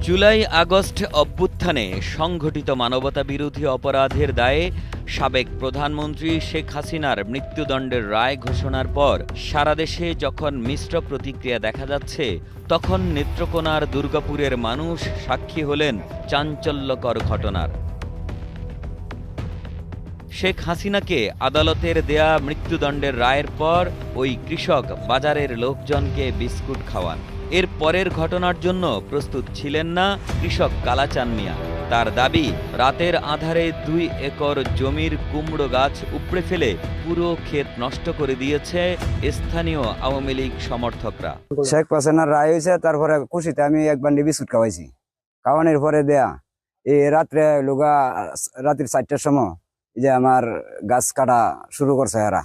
July August অভ্যুত্থানে সংঘটিত মানবতাবিরোধী অপরাধের দায়ে সাবেক প্রধানমন্ত্রী শেখ হাসিনার মৃত্যুদণ্ডের রায় ঘোষণার পর সারা দেশে যখন মিশ্র প্রতিক্রিয়া দেখা যাচ্ছে, তখন নেত্রকোনার দুর্গাপুরের মানুষ সাক্ষী হলেন চাঞ্চল্যকর ঘটনার। শেখ হাসিনাকে আদালতের দেয়া মৃত্যুদণ্ডের রায়ের পর ওই কৃষক বাজারের লোকজনকে বিস্কুট খাওয়ান। এর পরের ঘটনার জন্য প্রস্তুত ছিলেন না কৃষক কালাচান মিয়া। তার দাবি, রাতের আঁধারে 2 একর জমির কুমড়ো গাছ উপড়ে ফেলে পুরো ক্ষেত নষ্ট করে দিয়েছে স্থানীয় আওয়ামী লীগ সমর্থকরা। শেখ হাসিনার রায় হয়েছে, তারপরে খুশিতে আমি এক বান্ডি বিস্কুট খাওয়াইছি। খাওয়ানোর পরে দেয়া এই রাত্রির 4টার সময় যে আমার গাছ কাটা শুরু করছে এরা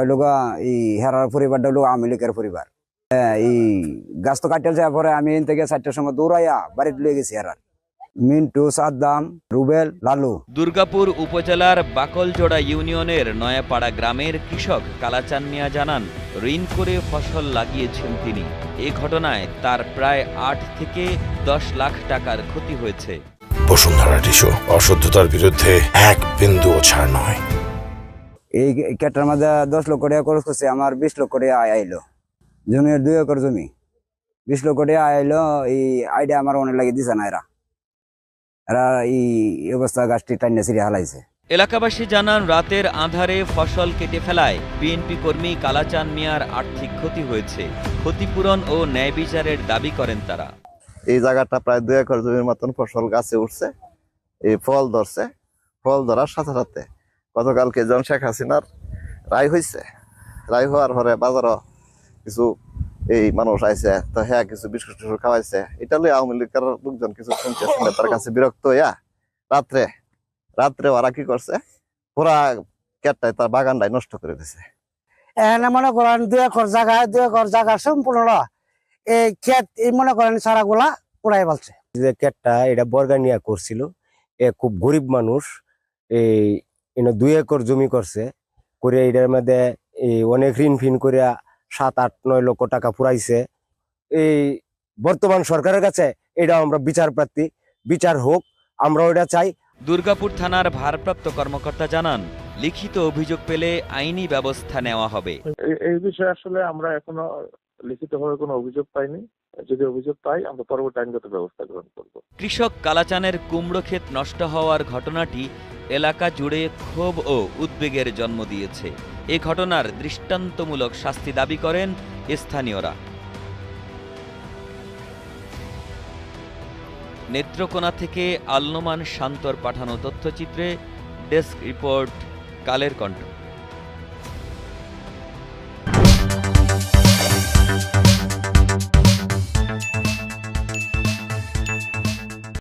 ওই লোক এই হেরার পরিবারটা হলো আওয়ামী লীগের পরিবার। এই গাছ তো কাটতে যাওয়ার পরে আমি এন থেকে 4টার সময় দৌড়াইয়া বাড়িতে লয়ে গেছি। হেরার মিন্টু, সাদ্দাম, রুবেল, লালু। দুর্গাপুর উপজেলার বাকলজোড়া ইউনিয়নের নয়াপাড়া গ্রামের কৃষক কালাচান মিয়া জানান, ঋণ করে ফসল লাগিয়েছেন তিনি। এ ঘটনায় তার প্রায় 8 থেকে 10 লাখ টাকার ক্ষতি হয়েছে। বসুন্ধরা টিস্যু, অশুদ্ধতার বিরুদ্ধে এক বিন্দুও ছাড় নয়। এই কেটার মাঝে 10 লক্ষ টাকা খরচ করছে, আমার 20 লক্ষ টাকা আয় আইলো। জমির 2 একর জমি, 20 লক্ষ টাকা আয় আইলো। এই আইডিয়া আমার অনেক লাগে দিছে না এরা এই অবস্থা গাছটি টাইনে ছিঁড়ে হালাইছে। এলাকাবাসী জানান, রাতের আঁধারে ফসল কেটে ফেলায় বিএনপি কর্মী কালাচান মিয়ার আর্থিক ক্ষতি হয়েছে। ক্ষতিপূরণ ও ন্যায় বিচারের দাবি করেন তারা। এই জায়গাটা প্রায় 2 একর জমির মতন ফসল গাছে উঠছে, এই ফল ধরছে। ফল ধরার সাথে সাথে গতকালকে যখন শেখ হাসিনার রায় হয়েছে, রায় হওয়ার পরে বাজারও কিছু এই মানুষ আইছে, তো হ্যাঁ কিছু বিস্কুট খাওয়াইছে। এটা লই আওয়ামী লীগের লোকজন কিছু শুনছে, তার কাছে বিরক্ত হইয়া রাত্রে ওরা কি করছে, পুরা কেটটাই তার বাগানটাই নষ্ট করে দিছে। মনে করেন 2 একর জায়গা সম্পূর্ণ এই ক্ষেত মনে করেন সারাগুলা উড়াই বলছে। যে ক্ষেতটা এটা বর্গানিয়া করছিল, এ খুব গরিব মানুষ, এই 2 একর জমি করছে করে এটার মধ্যে অনেক ঋণ ফিন করে 7-8-9 লক্ষ টাকা ফুরাইছে। এই বর্তমান সরকারের কাছে এটা আমরা বিচার হোক, আমরা ওটা চাই। দুর্গাপুর থানার ভারপ্রাপ্ত কর্মকর্তা জানান, লিখিত অভিযোগ পেলে আইনি ব্যবস্থা নেওয়া হবে। এই বিষয়ে আসলে আমরা এখনো লিখিতভাবে কোনো অভিযোগ পাইনি। যদি অভিযোগ পাই, আমরা পরবর্তী আইনগত ব্যবস্থা গ্রহণ করব। কৃষক কালাচানের কুমড়ো ক্ষেত নষ্ট হওয়ার ঘটনাটি এলাকা জুড়ে ক্ষোভ ও উদ্বেগের জন্ম দিয়েছে। এ ঘটনার দৃষ্টান্তমূলক শাস্তি দাবি করেন স্থানীয়রা। নেত্রকোনা থেকে আল নোমান শান্তর পাঠানো তথ্যচিত্রে ডেস্ক রিপোর্ট, কালের কণ্ঠ।